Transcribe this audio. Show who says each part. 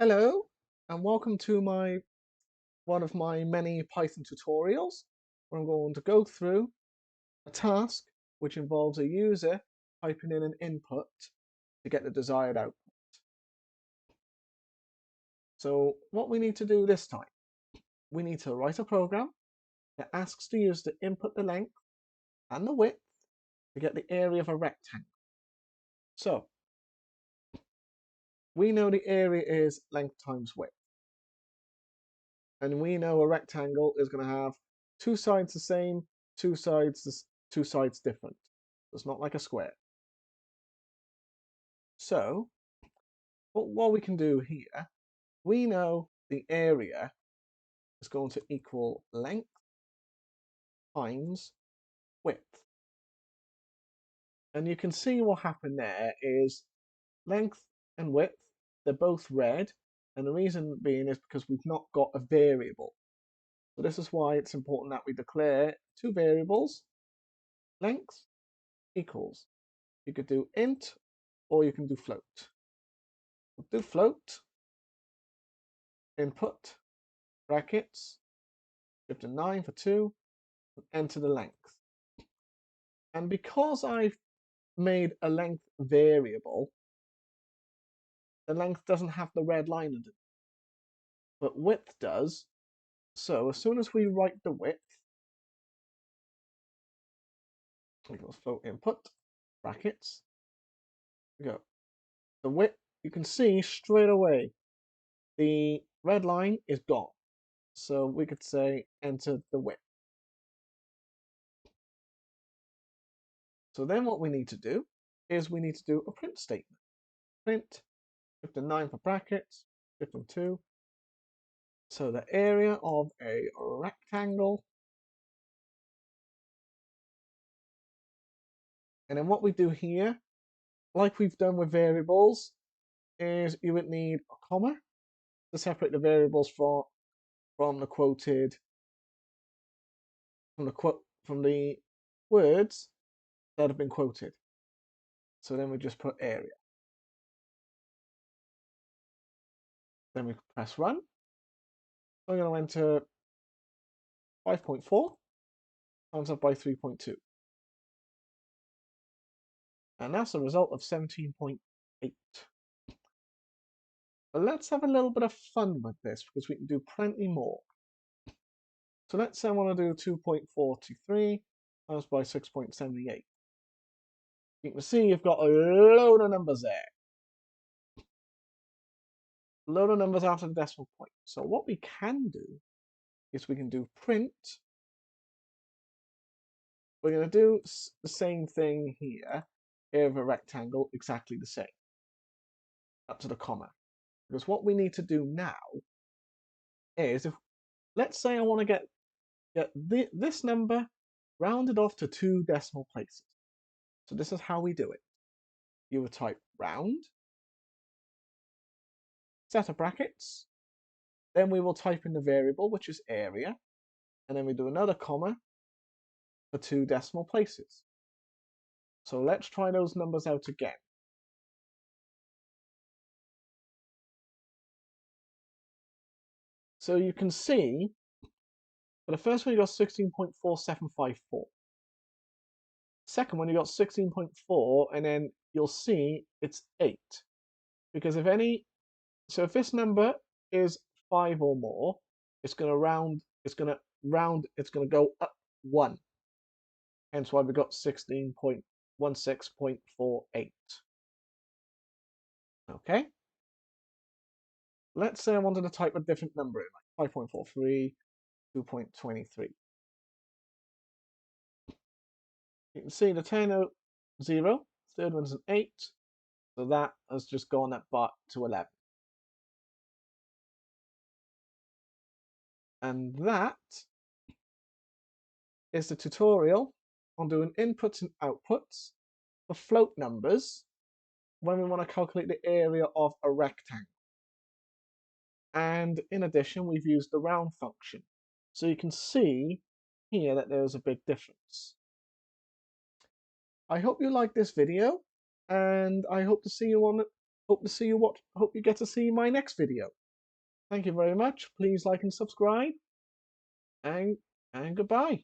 Speaker 1: Hello and welcome to one of my many Python tutorials where I'm going to go through a task which involves a user typing in an input to get the desired output. So what we need to do this time, we need to write a program that asks the user to input the length and the width to get the area of a rectangle. So we know the area is length times width. And we know a rectangle is going to have two sides the same, two sides different. It's not like a square. So what we can do here, we know the area is going to equal length times width. And you can see what happened there is length and width, they're both red. And the reason being is because we've not got a variable. So this is why it's important that we declare two variables, length equals. You could do int or you can do float. We'll do float, input, brackets, shift and 9 for 2, and enter the length. And because I've made a length variable, the length doesn't have the red line in it, but width does. So as soon as we write the width, equals float input, brackets, we go. The width, you can see straight away, the red line is gone. So we could say enter the width. So then what we need to do is we need to do a print statement. Print, shift and 9 for brackets, shift and 2. So the area of a rectangle. And then what we do here, like we've done with variables, is you would need a comma to separate the variables from the quoted from the words that have been quoted. So then we just put area. Then we press run. I'm going to enter 5.4 times up by 3.2. And that's a result of 17.8. But let's have a little bit of fun with this because we can do plenty more. So let's say I want to do 2.43 times by 6.78. You can see you've got a load of numbers there. A load of numbers after the decimal point. So what we can do is we can do print. We're going to do the same thing here. Area of a rectangle, exactly the same. Up to the comma. Because what we need to do now is, let's say I want to get this number rounded off to 2 decimal places. So this is how we do it. You would type round, set of brackets, then we will type in the variable, which is area, and then we do another comma for 2 decimal places. So let's try those numbers out again. So you can see, for the first one you got 16.4754. Second one you got 16.4, and then you'll see it's 8. Because if this number is 5 or more, it's going to go up 1. Hence why we got 16.16.48. Okay? Let's say I wanted to type a different number in, like 5.43, 2.23. You can see the 10 0, third one's an 8, so that has just gone up to 11. And that is the tutorial on doing inputs and outputs for float numbers when we want to calculate the area of a rectangle. And in addition, we've used the round function. So you can see here that there's a big difference. I hope you like this video, and I hope to see you on hope you get to see my next video. Thank you very much. Please like and subscribe, and goodbye.